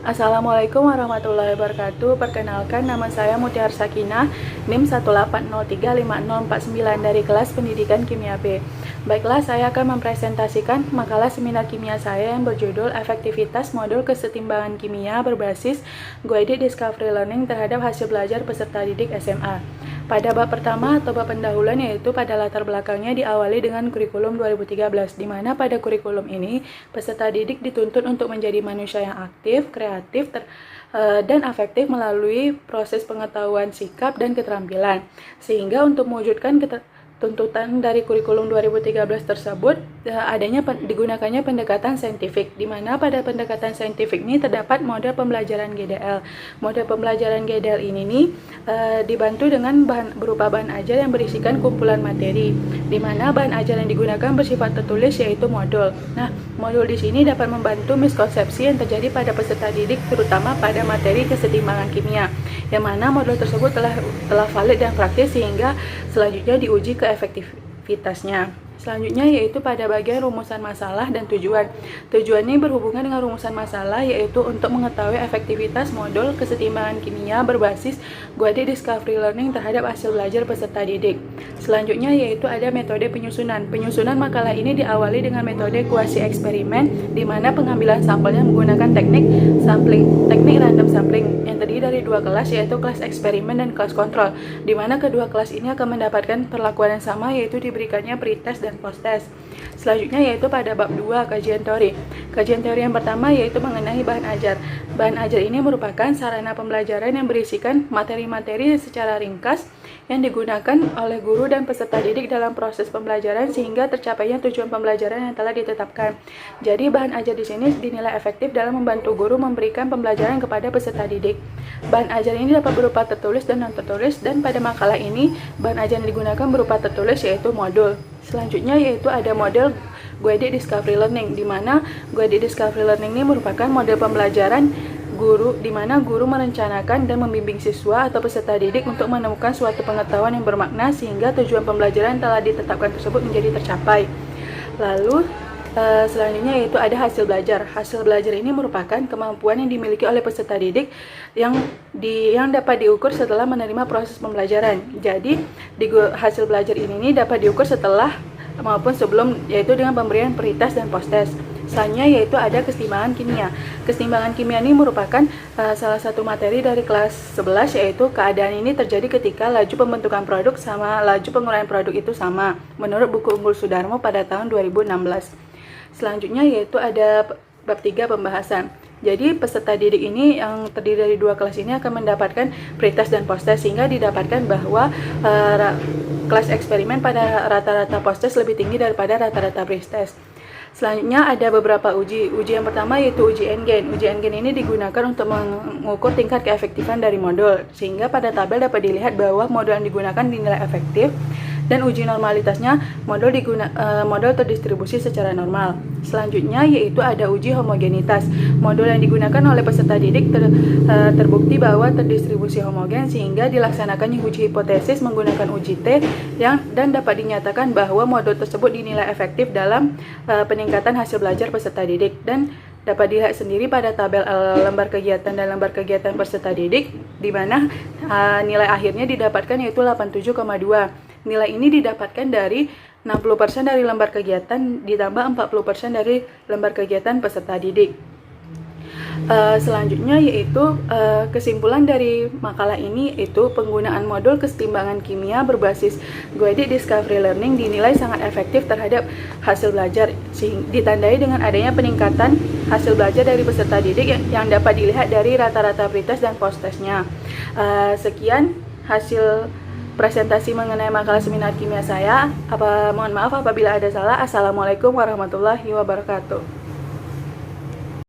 Assalamualaikum warahmatullahi wabarakatuh. Perkenalkan, nama saya Mutiar Sakinah, NIM 180355049 dari kelas Pendidikan Kimia B. Baiklah, saya akan mempresentasikan makalah seminar kimia saya yang berjudul Efektivitas Modul Kesetimbangan Kimia berbasis Guided Discovery Learning terhadap hasil belajar peserta didik SMA. Pada bab pertama atau bab pendahuluan, yaitu pada latar belakangnya, diawali dengan kurikulum 2013, di mana pada kurikulum ini peserta didik dituntut untuk menjadi manusia yang aktif, kreatif, dan afektif melalui proses pengetahuan sikap dan keterampilan. Sehingga untuk mewujudkan tuntutan dari kurikulum 2013 tersebut, digunakannya pendekatan saintifik, di mana pada pendekatan saintifik ini terdapat model pembelajaran GDL. Model pembelajaran GDL ini dibantu dengan berupa bahan ajar yang berisikan kumpulan materi, di mana bahan ajar yang digunakan bersifat tertulis, yaitu modul. Nah, modul di sini dapat membantu miskonsepsi yang terjadi pada peserta didik, terutama pada materi kesetimbangan kimia, yang mana modul tersebut telah valid dan praktis, sehingga selanjutnya diuji ke efektivitasnya. Selanjutnya yaitu pada bagian rumusan masalah dan tujuan. Tujuan ini berhubungan dengan rumusan masalah, yaitu untuk mengetahui efektivitas modul kesetimbangan kimia berbasis Guided Discovery Learning terhadap hasil belajar peserta didik. Selanjutnya yaitu ada metode penyusunan. Penyusunan makalah ini diawali dengan metode kuasi eksperimen, di mana pengambilan sampelnya menggunakan teknik random sampling yang terdiri dari dua kelas, yaitu kelas eksperimen dan kelas kontrol, di mana kedua kelas ini akan mendapatkan perlakuan yang sama, yaitu diberikannya pretest dan post-test. Selanjutnya yaitu pada bab 2, kajian teori. Kajian teori yang pertama yaitu mengenai bahan ajar. Bahan ajar ini merupakan sarana pembelajaran yang berisikan materi-materi secara ringkas yang digunakan oleh guru dan peserta didik dalam proses pembelajaran sehingga tercapainya tujuan pembelajaran yang telah ditetapkan. Jadi bahan ajar di sini dinilai efektif dalam membantu guru memberikan pembelajaran kepada peserta didik. Bahan ajar ini dapat berupa tertulis dan non tertulis, dan pada makalah ini bahan ajar yang digunakan berupa tertulis yaitu modul. Selanjutnya yaitu ada model Guided Discovery Learning, di mana Guided Discovery Learning ini merupakan model pembelajaran guru, di mana guru merencanakan dan membimbing siswa atau peserta didik untuk menemukan suatu pengetahuan yang bermakna sehingga tujuan pembelajaran telah ditetapkan tersebut menjadi tercapai. Lalu selanjutnya yaitu ada hasil belajar. Hasil belajar ini merupakan kemampuan yang dimiliki oleh peserta didik yang dapat diukur setelah menerima proses pembelajaran. Jadi hasil belajar ini dapat diukur setelah maupun sebelum, yaitu dengan pemberian pretest dan post-test. Selanjutnya yaitu ada kesetimbangan kimia. Kesetimbangan kimia ini merupakan salah satu materi dari kelas 11, yaitu keadaan ini terjadi ketika laju pembentukan produk sama laju penguraian produk itu sama, menurut buku Unggul Sudarmo pada tahun 2016. Selanjutnya yaitu ada bab 3, pembahasan. Jadi peserta didik ini yang terdiri dari dua kelas ini akan mendapatkan pretest dan post-test, sehingga didapatkan bahwa kelas eksperimen pada rata-rata post-test lebih tinggi daripada rata-rata pretest. Selanjutnya ada beberapa uji. Uji yang pertama yaitu uji N-gain. Uji N-gain ini digunakan untuk mengukur tingkat keefektifan dari modul, sehingga pada tabel dapat dilihat bahwa modul yang digunakan dinilai efektif, dan uji normalitasnya modul terdistribusi secara normal. Selanjutnya yaitu ada uji homogenitas. Modul yang digunakan oleh peserta didik terbukti bahwa terdistribusi homogen, sehingga dilaksanakannya uji hipotesis menggunakan uji T dan dapat dinyatakan bahwa modul tersebut dinilai efektif dalam peningkatan hasil belajar peserta didik, dan dapat dilihat sendiri pada tabel lembar kegiatan dan lembar kegiatan peserta didik, di mana nilai akhirnya didapatkan yaitu 87,2. Nilai ini didapatkan dari 60% dari lembar kegiatan ditambah 40% dari lembar kegiatan peserta didik. Selanjutnya yaitu kesimpulan dari makalah ini, itu penggunaan modul kesetimbangan kimia berbasis Guided Discovery Learning dinilai sangat efektif terhadap hasil belajar, ditandai dengan adanya peningkatan hasil belajar dari peserta didik yang dapat dilihat dari rata-rata pretest dan post-testnya. Sekian hasil presentasi mengenai makalah seminar kimia saya. Mohon maaf apabila ada salah. Assalamualaikum warahmatullahi wabarakatuh.